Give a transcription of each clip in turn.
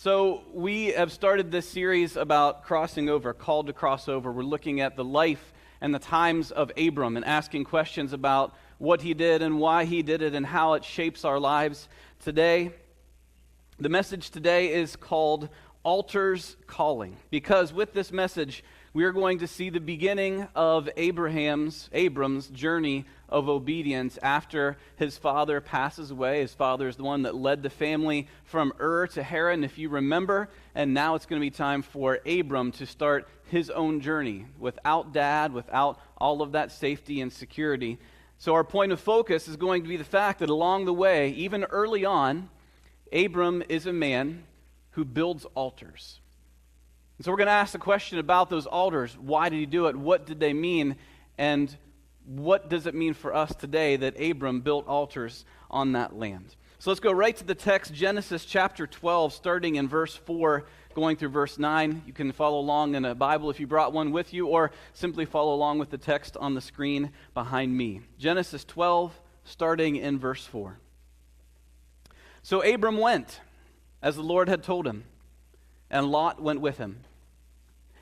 So we have started this series about crossing over, called to cross over. We're looking at the life and the times of Abram and asking questions about what he did and why he did it and how it shapes our lives today. The message today is called Altars Calling, because with this message, we are going to see the beginning of Abram's journey of obedience after his father passes away. His father is the one that led the family from Ur to Haran, if you remember, and now it's going to be time for Abram to start his own journey without dad, without all of that safety and security. So our point of focus is going to be the fact that along the way, even early on, Abram is a man who builds altars. And so we're going to ask the question about those altars. Why did he do it? What did they mean? And what does it mean for us today that Abram built altars on that land? So let's go right to the text, Genesis chapter 12, starting in verse 4, going through verse 9. You can follow along in a Bible if you brought one with you, or simply follow along with the text on the screen behind me. Genesis 12, starting in verse 4. So Abram went, as the Lord had told him, and Lot went with him.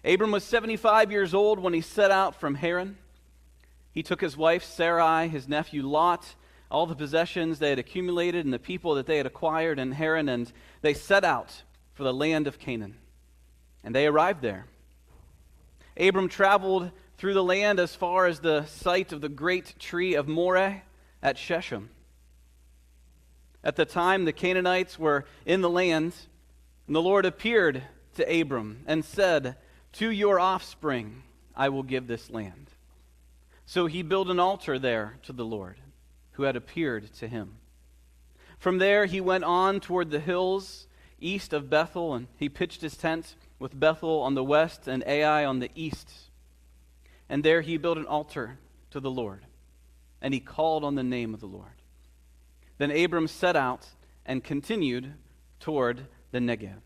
Abram was 75 years old when he set out from Haran. He took his wife Sarai, his nephew Lot, all the possessions they had accumulated and the people that they had acquired in Haran, and they set out for the land of Canaan. And they arrived there. Abram traveled through the land as far as the site of the great tree of Moreh at Shechem. At the time, the Canaanites were in the land, and the Lord appeared to Abram and said, "To your offspring I will give this land." So he built an altar there to the Lord, who had appeared to him. From there he went on toward the hills east of Bethel, and he pitched his tent with Bethel on the west and Ai on the east. And there he built an altar to the Lord, and he called on the name of the Lord. Then Abram set out and continued toward the Negev.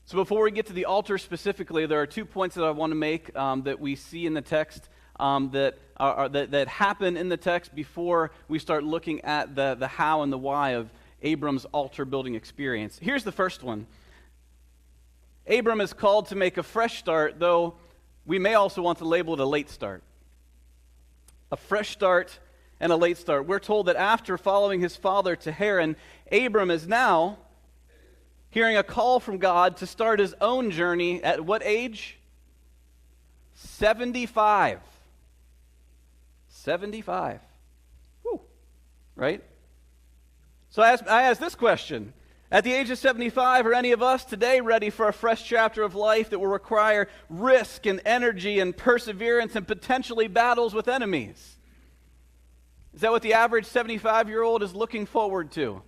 So before we get to the altar specifically, there are 2 points that I want to make that we see in the text that happen in the text before we start looking at the how and the why of Abram's altar building experience. Here's the first one. Abram is called to make a fresh start, though we may also want to label it a late start. A fresh start and a late start. We're told that after following his father to Haran, Abram is now hearing a call from God to start his own journey at what age? 75. 75. Whew. Right? So I ask this question. At the age of 75, are any of us today ready for a fresh chapter of life that will require risk and energy and perseverance and potentially battles with enemies? Is that what the average 75-year-old is looking forward to?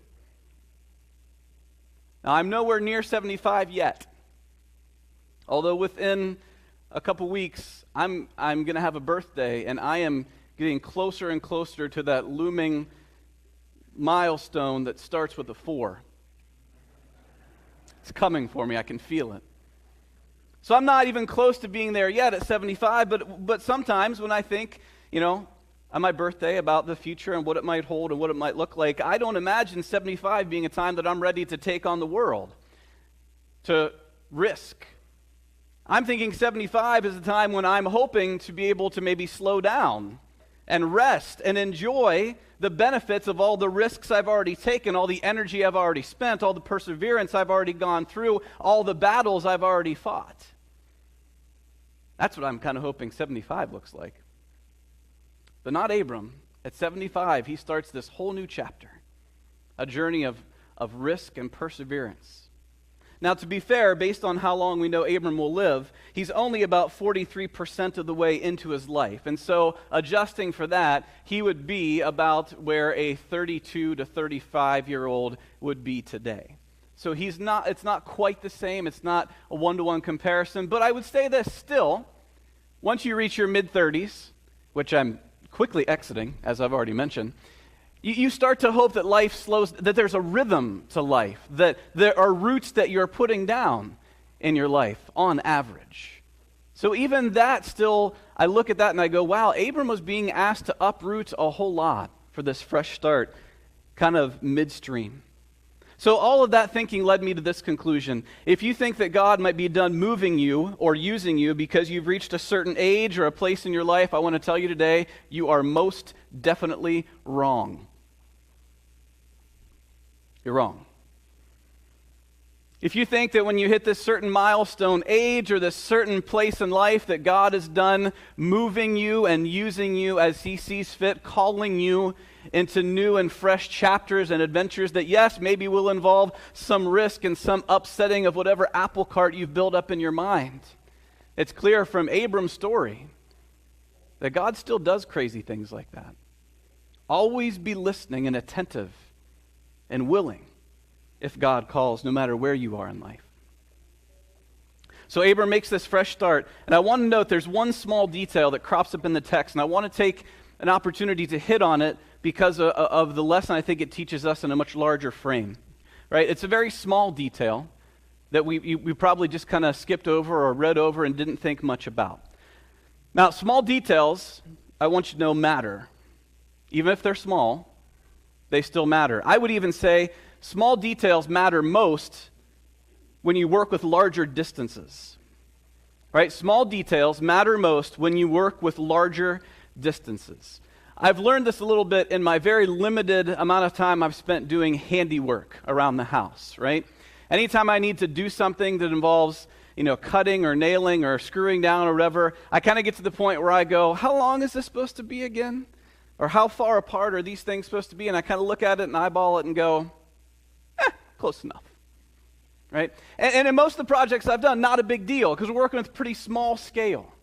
Now, I'm nowhere near 75 yet. Although within a couple weeks, I'm going to have a birthday, and I am getting closer and closer to that looming milestone that starts with a 4. It's coming for me. I can feel it. So I'm not even close to being there yet at 75, but sometimes when I think, on my birthday about the future and what it might hold and what it might look like, I don't imagine 75 being a time that I'm ready to take on the world, to risk. I'm thinking 75 is a time when I'm hoping to be able to maybe slow down and rest and enjoy the benefits of all the risks I've already taken, all the energy I've already spent, all the perseverance I've already gone through, all the battles I've already fought. That's what I'm kind of hoping 75 looks like. But not Abram. At 75, he starts this whole new chapter, a journey of risk and perseverance. Now, to be fair, based on how long we know Abram will live, he's only about 43% of the way into his life. And so, adjusting for that, he would be about where a 32 to 35-year-old would be today. So it's not quite the same. It's not a one-to-one comparison. But I would say this still, once you reach your mid-30s, which I'm quickly exiting, as I've already mentioned, you start to hope that life slows, that there's a rhythm to life, that there are roots that you're putting down in your life on average. So even that still, I look at that and I go, wow, Abram was being asked to uproot a whole lot for this fresh start, kind of midstream. So all of that thinking led me to this conclusion. If you think that God might be done moving you or using you because you've reached a certain age or a place in your life, I want to tell you today, you are most definitely wrong. You're wrong. If you think that when you hit this certain milestone age or this certain place in life that God is done moving you and using you as He sees fit, calling you into new and fresh chapters and adventures that, yes, maybe will involve some risk and some upsetting of whatever apple cart you've built up in your mind. It's clear from Abram's story that God still does crazy things like that. Always be listening and attentive and willing if God calls, no matter where you are in life. So Abram makes this fresh start, and I want to note there's one small detail that crops up in the text, and I want to take an opportunity to hit on it because of the lesson I think it teaches us in a much larger frame. Right? It's a very small detail that we probably just kind of skipped over or read over and didn't think much about. Now, small details, I want you to know, matter. Even if they're small, they still matter. I would even say small details matter most when you work with larger distances. Right? Small details matter most when you work with larger distances. I've learned this a little bit in my very limited amount of time I've spent doing handiwork around the house, right? Anytime I need to do something that involves, cutting or nailing or screwing down or whatever, I kind of get to the point where I go, how long is this supposed to be again? Or how far apart are these things supposed to be? And I kind of look at it and eyeball it and go, close enough, right? And in most of the projects I've done, not a big deal because we're working with pretty small scale.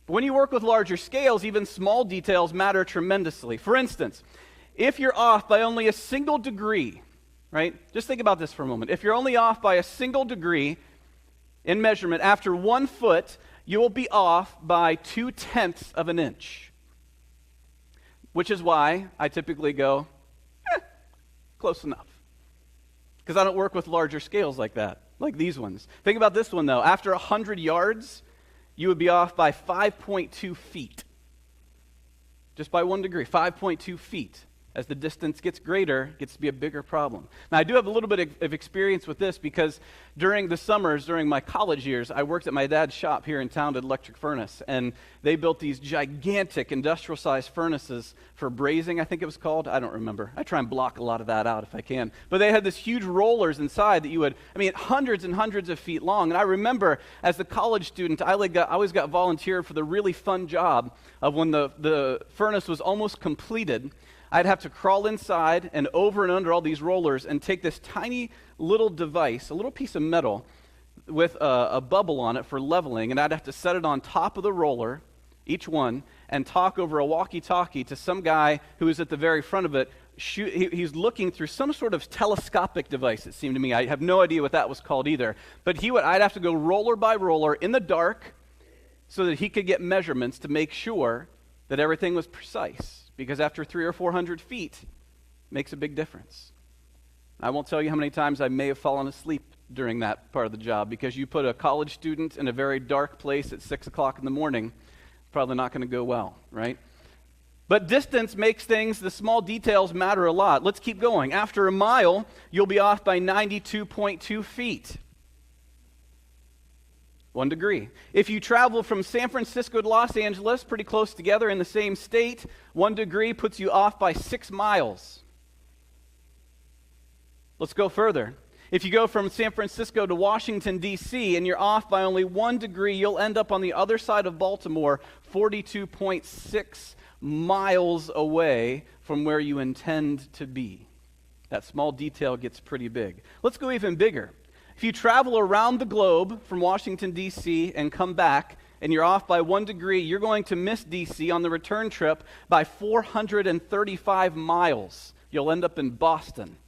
But when you work with larger scales, even small details matter tremendously. For instance, if you're off by only a single degree, right? Just think about this for a moment. If you're only off by a single degree in measurement, after 1 foot, you will be off by 0.2 of an inch. Which is why I typically go, close enough. Because I don't work with larger scales like that, like these ones. Think about this one, though. After 100 yards, you would be off by 5.2 feet. Just by 1 degree, 5.2 feet. As the distance gets greater, it gets to be a bigger problem. Now, I do have a little bit of experience with this because during the summers, during my college years, I worked at my dad's shop here in town at Electric Furnace, and they built these gigantic industrial-sized furnaces for brazing, I think it was called. I don't remember. I try and block a lot of that out if I can. But they had this huge rollers inside that hundreds and hundreds of feet long. And I remember as a college student, I always got volunteered for the really fun job of when the furnace was almost completed, I'd have to crawl inside and over and under all these rollers and take this tiny little device, a little piece of metal with a bubble on it for leveling, and I'd have to set it on top of the roller, each one, and talk over a walkie-talkie to some guy who was at the very front of it. He's looking through some sort of telescopic device, it seemed to me. I have no idea what that was called either. But I'd have to go roller by roller in the dark so that he could get measurements to make sure that everything was precise. Because after 300 or 400 feet, it makes a big difference. I won't tell you how many times I may have fallen asleep during that part of the job, because you put a college student in a very dark place at 6 o'clock in the morning, probably not going to go well, right? But distance makes things, the small details matter a lot. Let's keep going. After a mile, you'll be off by 92.2 feet. 1 degree. If you travel from San Francisco to Los Angeles, pretty close together in the same state, 1 degree puts you off by 6 miles. Let's go further. If you go from San Francisco to Washington, D.C., and you're off by only 1 degree, you'll end up on the other side of Baltimore, 42.6 miles away from where you intend to be. That small detail gets pretty big. Let's go even bigger. If you travel around the globe from Washington, D.C., and come back, and you're off by 1 degree, you're going to miss D.C. on the return trip by 435 miles. You'll end up in Boston.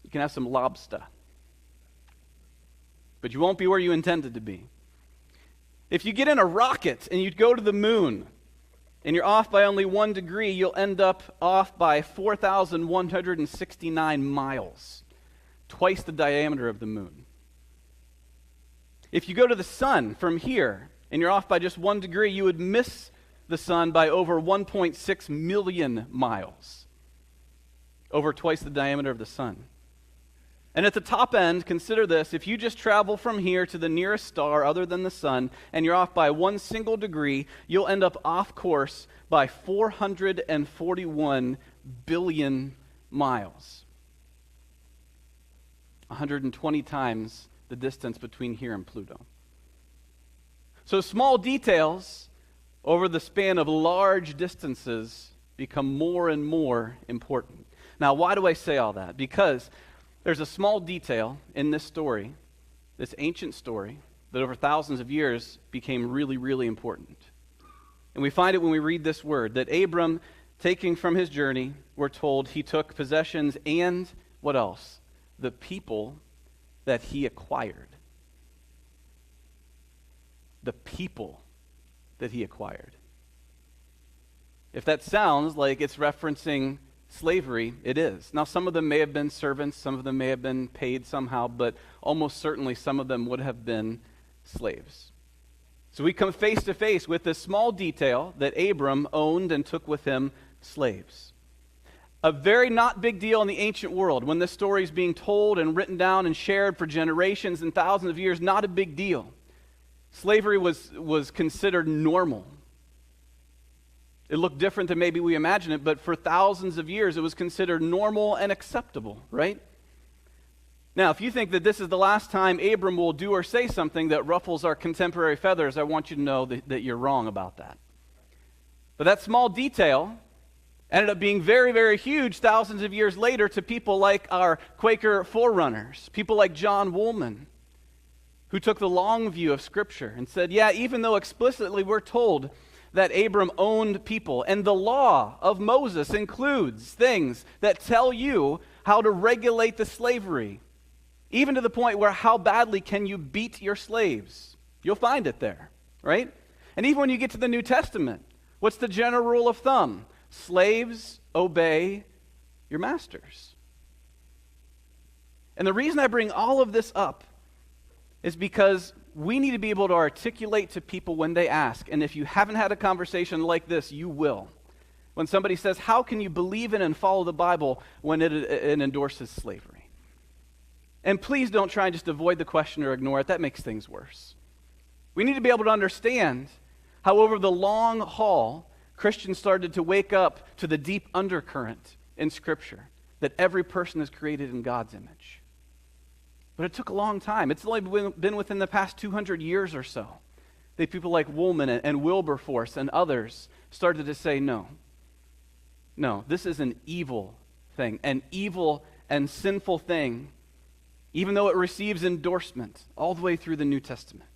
You can have some lobster. But you won't be where you intended to be. If you get in a rocket and you go to the moon, and you're off by only 1 degree, you'll end up off by 4,169 miles. Twice the diameter of the moon. If you go to the sun from here and you're off by just 1 degree, you would miss the sun by over 1.6 million miles. over twice the diameter of the sun. And at the top end, consider this, if you just travel from here to the nearest star other than the sun, and you're off by 1 single degree, you'll end up off course by 441 billion miles. 120 times the distance between here and Pluto. So small details over the span of large distances become more and more important. Now, why do I say all that? Because there's a small detail in this story, this ancient story, that over thousands of years became really, really important. And we find it when we read this word, that Abram, taking from his journey, we're told he took possessions and, what else? The people that he acquired. The people that he acquired. If that sounds like it's referencing slavery, it is. Now, some of them may have been servants, some of them may have been paid somehow, but almost certainly some of them would have been slaves. So we come face to face with this small detail that Abram owned and took with him slaves. A very not big deal in the ancient world. When this story is being told and written down and shared for generations and thousands of years, not a big deal. Slavery was considered normal. It looked different than maybe we imagine it, but for thousands of years it was considered normal and acceptable, right? Now, if you think that this is the last time Abram will do or say something that ruffles our contemporary feathers, I want you to know that you're wrong about that. But that small detail ended up being very, very huge thousands of years later to people like our Quaker forerunners, people like John Woolman, who took the long view of Scripture and said, yeah, even though explicitly we're told that Abram owned people, and the law of Moses includes things that tell you how to regulate the slavery, even to the point where how badly can you beat your slaves? You'll find it there, right? And even when you get to the New Testament, what's the general rule of thumb? Slaves, obey your masters. And the reason I bring all of this up is because we need to be able to articulate to people when they ask. And if you haven't had a conversation like this, you will. When somebody says, how can you believe in and follow the Bible when it endorses slavery? And please don't try and just avoid the question or ignore it. That makes things worse. We need to be able to understand how over the long haul, Christians started to wake up to the deep undercurrent in Scripture, that every person is created in God's image. But it took a long time. It's only been within the past 200 years or so that people like Woolman and Wilberforce and others started to say, no, this is an evil thing, an evil and sinful thing, even though it receives endorsement all the way through the New Testament.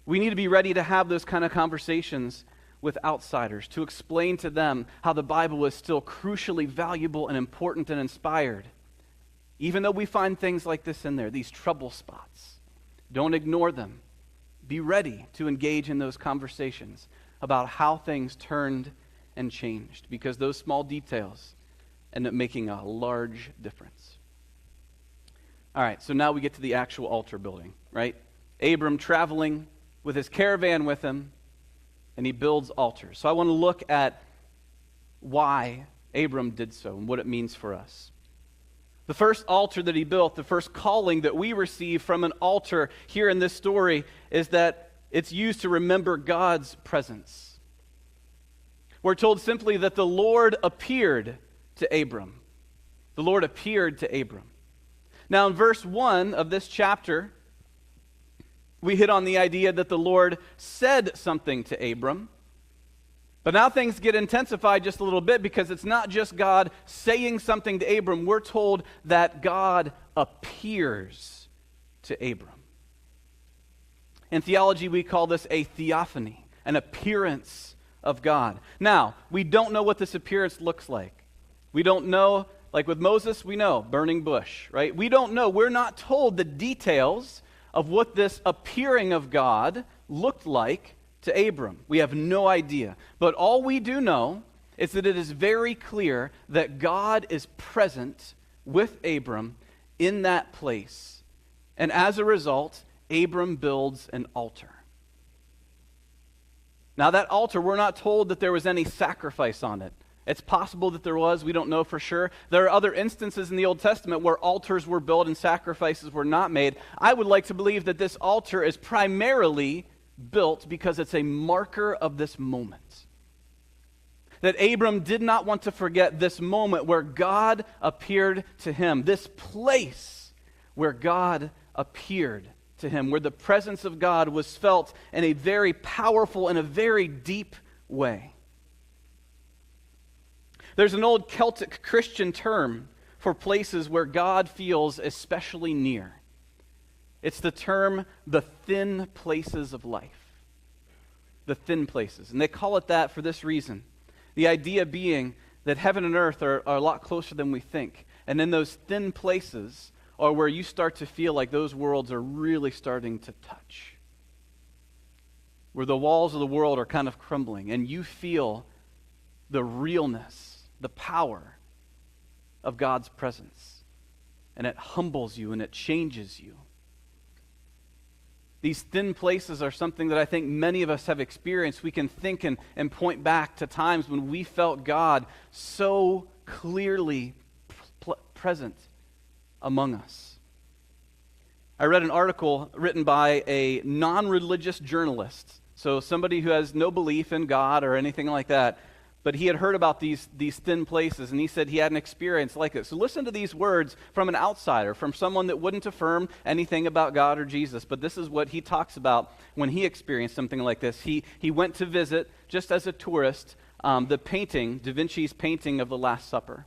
We need to be ready to have those kind of conversations with outsiders, to explain to them how the Bible is still crucially valuable and important and inspired. Even though we find things like this in there, these trouble spots, don't ignore them. Be ready to engage in those conversations about how things turned and changed, because those small details end up making a large difference. All right, so now we get to the actual altar building, right? Abram traveling with his caravan with him, and he builds altars. So I want to look at why Abram did so and what it means for us. The first altar that he built, the first calling that we receive from an altar here in this story is that it's used to remember God's presence. We're told simply that the Lord appeared to Abram. The Lord appeared to Abram. Now in verse 1 of this chapter, we hit on the idea that the Lord said something to Abram. But now things get intensified just a little bit, because it's not just God saying something to Abram. We're told that God appears to Abram. In theology, we call this a theophany, an appearance of God. Now, we don't know what this appearance looks like. We don't know, like with Moses, we know, burning bush, right? We don't know. We're not told the details of what this appearing of God looked like to Abram. We have no idea. But all we do know is that it is very clear that God is present with Abram in that place. And as a result, Abram builds an altar. Now that altar, we're not told that there was any sacrifice on it. It's possible that there was. We don't know for sure. There are other instances in the Old Testament where altars were built and sacrifices were not made. I would like to believe that this altar is primarily built because it's a marker of this moment. That Abram did not want to forget this moment where God appeared to him, this place where God appeared to him, where the presence of God was felt in a very powerful and a very deep way. There's an old Celtic Christian term for places where God feels especially near. It's the term, the thin places of life. The thin places. And they call it that for this reason. The idea being that heaven and earth are a lot closer than we think. And in those thin places are where you start to feel like those worlds are really starting to touch. Where the walls of the world are kind of crumbling and you feel the realness, the power of God's presence. And it humbles you and it changes you. These thin places are something that I think many of us have experienced. We can think and point back to times when we felt God so clearly present among us. I read an article written by a non-religious journalist, so somebody who has no belief in God or anything like that, but he had heard about these thin places, and he said he had an experience like this. So listen to these words from an outsider, from someone that wouldn't affirm anything about God or Jesus, but this is what he talks about when he experienced something like this. He went to visit, just as a tourist, the painting, Da Vinci's painting of the Last Supper.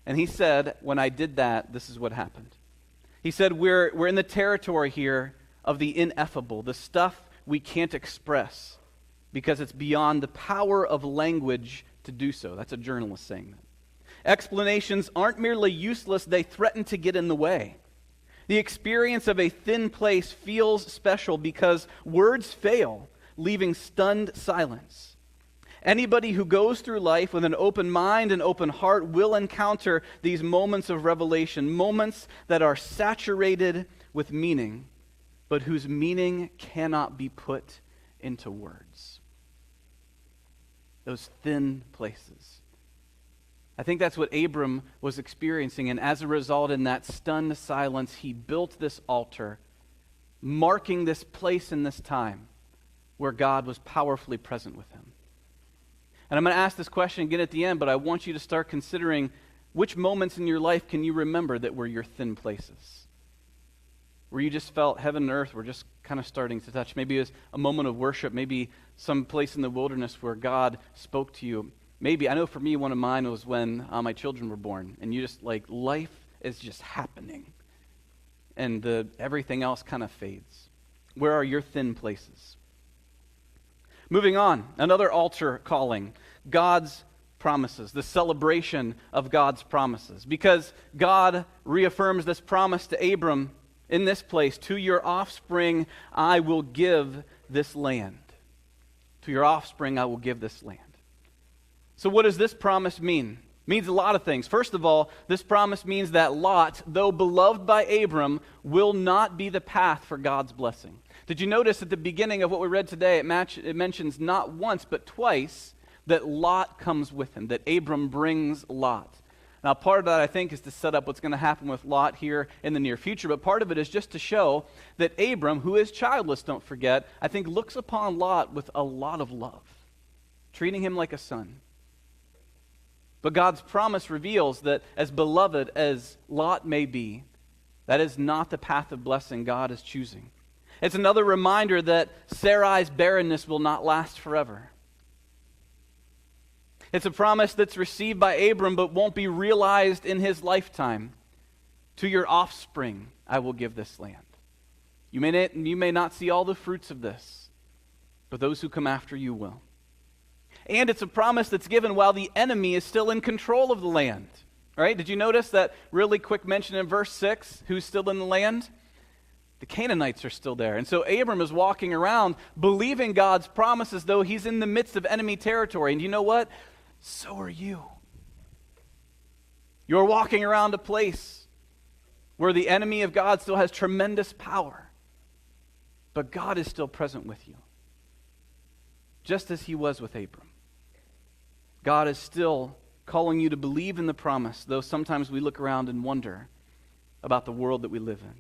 And he said, when I did that, this is what happened. He said, we're in the territory here of the ineffable, the stuff we can't express, because it's beyond the power of language to do so. That's a journalist saying that. Explanations aren't merely useless, they threaten to get in the way. The experience of a thin place feels special because words fail, leaving stunned silence. Anybody who goes through life with an open mind and open heart will encounter these moments of revelation, moments that are saturated with meaning, but whose meaning cannot be put into words. Those thin places. I think that's what Abram was experiencing, and as a result, in that stunned silence, he built this altar, marking this place in this time where God was powerfully present with him. And I'm going to ask this question again at the end, but I want you to start considering which moments in your life can you remember that were your thin places? Where you just felt heaven and earth were just kind of starting to touch. Maybe it was a moment of worship, maybe some place in the wilderness where God spoke to you. Maybe, I know for me, one of mine was when my children were born, and you just, like, life is just happening, and everything else kind of fades. Where are your thin places? Moving on, another altar calling, God's promises, the celebration of God's promises. Because God reaffirms this promise to Abram in this place, to your offspring I will give this land. To your offspring I will give this land. So what does this promise mean? It means a lot of things. First of all, this promise means that Lot, though beloved by Abram, will not be the path for God's blessing. Did you notice at the beginning of what we read today, it mentions not once but twice that Lot comes with him, that Abram brings Lot. Now, part of that, I think, is to set up what's going to happen with Lot here in the near future, but part of it is just to show that Abram, who is childless, don't forget, I think looks upon Lot with a lot of love, treating him like a son. But God's promise reveals that as beloved as Lot may be, that is not the path of blessing God is choosing. It's another reminder that Sarai's barrenness will not last forever. It's a promise that's received by Abram but won't be realized in his lifetime. To your offspring I will give this land. You may not see all the fruits of this, but those who come after you will. And it's a promise that's given while the enemy is still in control of the land. All right? Did you notice that really quick mention in verse 6, who's still in the land? The Canaanites are still there. And so Abram is walking around believing God's promises, though he's in the midst of enemy territory. And you know what? So are you. You're walking around a place where the enemy of God still has tremendous power. But God is still present with you. Just as he was with Abram. God is still calling you to believe in the promise, though sometimes we look around and wonder about the world that we live in.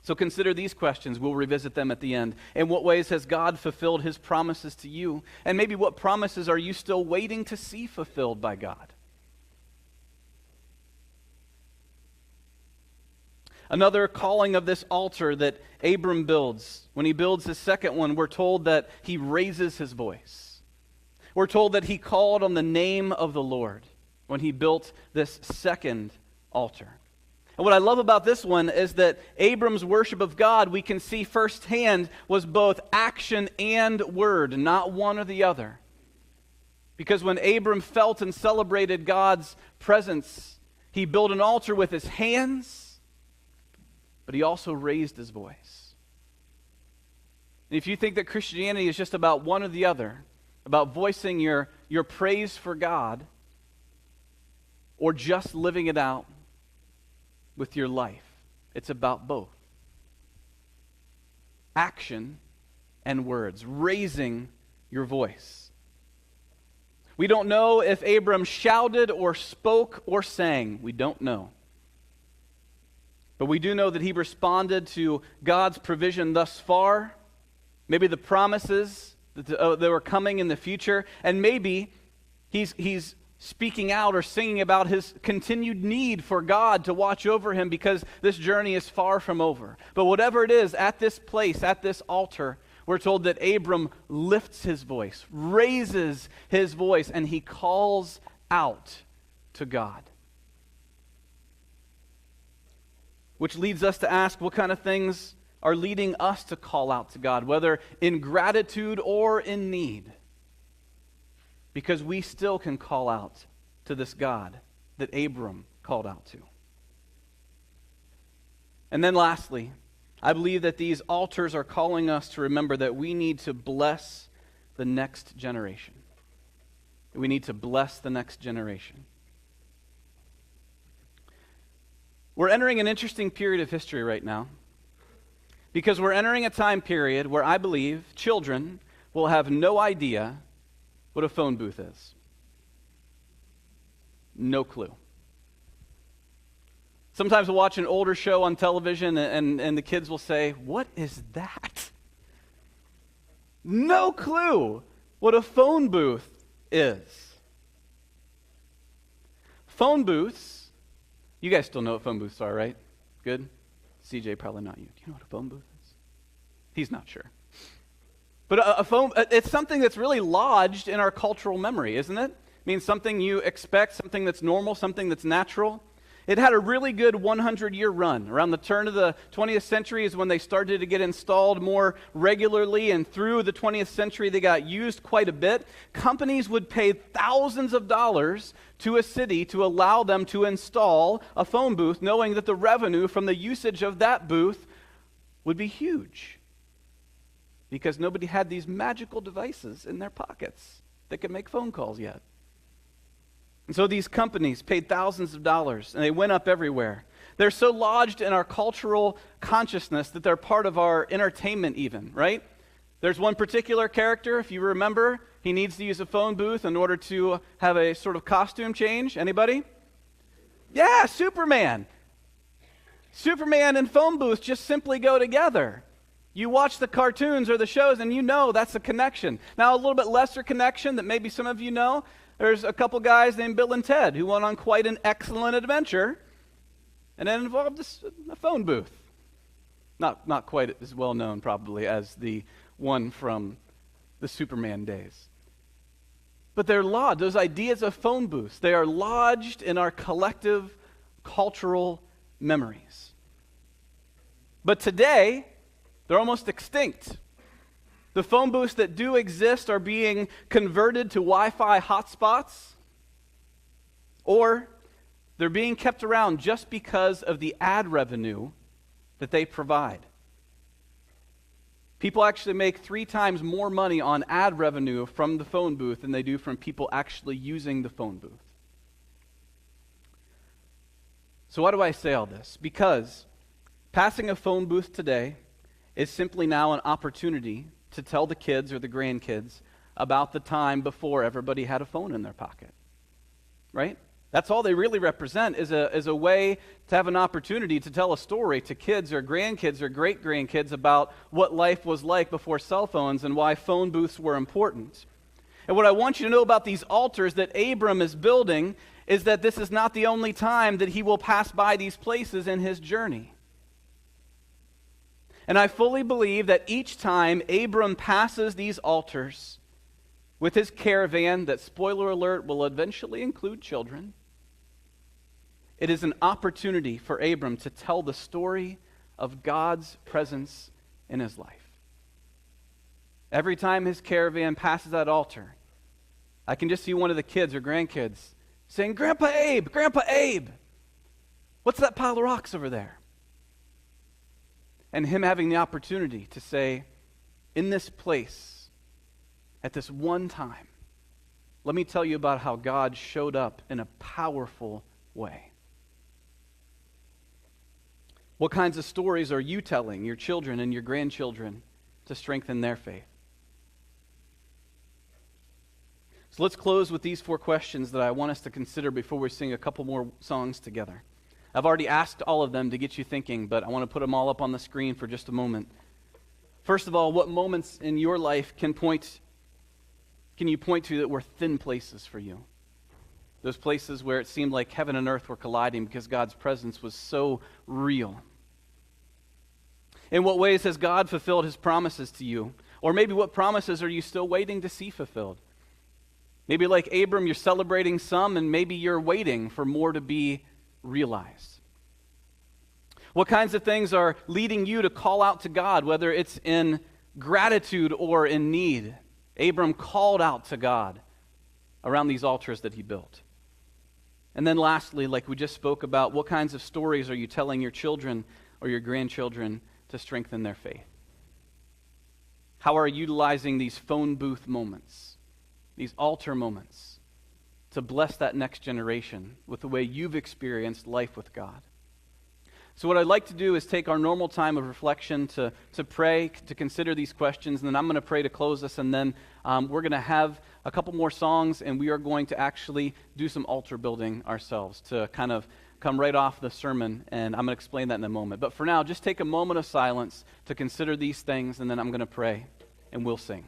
So consider these questions. We'll revisit them at the end. In what ways has God fulfilled his promises to you? And maybe what promises are you still waiting to see fulfilled by God? Another calling of this altar that Abram builds, when he builds his second one, we're told that he raises his voice. We're told that he called on the name of the Lord when he built this second altar. And what I love about this one is that Abram's worship of God, we can see firsthand, was both action and word, not one or the other. Because when Abram felt and celebrated God's presence, he built an altar with his hands, but he also raised his voice. And if you think that Christianity is just about one or the other, about voicing your praise for God, or just living it out with your life, it's about both. Action and words, raising your voice. We don't know if Abram shouted or spoke or sang. We don't know. But we do know that he responded to God's provision thus far, maybe the promises that were coming in the future, and maybe he's speaking out or singing about his continued need for God to watch over him because this journey is far from over. But whatever it is, at this place, at this altar, we're told that Abram lifts his voice, raises his voice, and he calls out to God. Which leads us to ask, what kind of things are leading us to call out to God, whether in gratitude or in need? Because we still can call out to this God that Abram called out to. And then lastly, I believe that these altars are calling us to remember that we need to bless the next generation. We need to bless the next generation. We're entering an interesting period of history right now because we're entering a time period where I believe children will have no idea what a phone booth is. No clue. Sometimes we'll watch an older show on television and the kids will say, "What is that?" No clue what a phone booth is. Phone booths, you guys still know what phone booths are, right? Good? CJ, probably not you. Do you know what a phone booth is? He's not sure. But a phone, it's something that's really lodged in our cultural memory, isn't it? It means something you expect, something that's normal, something that's natural. It had a really good 100-year run. Around the turn of the 20th century is when they started to get installed more regularly, and through the 20th century they got used quite a bit. Companies would pay thousands of dollars to a city to allow them to install a phone booth, knowing that the revenue from the usage of that booth would be huge. Because nobody had these magical devices in their pockets that could make phone calls yet. And so these companies paid thousands of dollars, and they went up everywhere. They're so lodged in our cultural consciousness that they're part of our entertainment even, right? There's one particular character, if you remember, he needs to use a phone booth in order to have a sort of costume change. Anybody? Yeah, Superman. Superman and phone booths just simply go together. You watch the cartoons or the shows and you know that's a connection. Now, a little bit lesser connection that maybe some of you know, there's a couple guys named Bill and Ted who went on quite an excellent adventure, and it involved a phone booth. Not quite as well known probably as the one from the Superman days. But they're lodged, those ideas of phone booths, they are lodged in our collective cultural memories. But today, they're almost extinct. The phone booths that do exist are being converted to Wi-Fi hotspots, or they're being kept around just because of the ad revenue that they provide. People actually make 3 times more money on ad revenue from the phone booth than they do from people actually using the phone booth. So why do I say all this? Because passing a phone booth today is simply now an opportunity to tell the kids or the grandkids about the time before everybody had a phone in their pocket, right? That's all they really represent, is a way to have an opportunity to tell a story to kids or grandkids or great-grandkids about what life was like before cell phones and why phone booths were important. And what I want you to know about these altars that Abram is building is that this is not the only time that he will pass by these places in his journey. And I fully believe that each time Abram passes these altars with his caravan, that, spoiler alert, will eventually include children, it is an opportunity for Abram to tell the story of God's presence in his life. Every time his caravan passes that altar, I can just see one of the kids or grandkids saying, Grandpa Abe, what's that pile of rocks over there? And him having the opportunity to say, in this place, at this one time, let me tell you about how God showed up in a powerful way. What kinds of stories are you telling your children and your grandchildren to strengthen their faith? So let's close with these 4 questions that I want us to consider before we sing a couple more songs together. I've already asked all of them to get you thinking, but I want to put them all up on the screen for just a moment. First of all, what moments in your life can you point to that were thin places for you? Those places where it seemed like heaven and earth were colliding because God's presence was so real. In what ways has God fulfilled his promises to you? Or maybe what promises are you still waiting to see fulfilled? Maybe like Abram, you're celebrating some, and maybe you're waiting for more to be realized. What kinds of things are leading you to call out to God, whether it's in gratitude or in need? Abram called out to God around these altars that he built. And then lastly, like we just spoke about, what kinds of stories are you telling your children or your grandchildren to strengthen their faith? How are you utilizing these phone booth moments, these altar moments, to bless that next generation with the way you've experienced life with God? So what I'd like to do is take our normal time of reflection to pray, to consider these questions, and then I'm going to pray to close us, and then we're going to have a couple more songs, and we are going to actually do some altar building ourselves to kind of come right off the sermon, and I'm going to explain that in a moment. But for now, just take a moment of silence to consider these things, and then I'm going to pray, and we'll sing.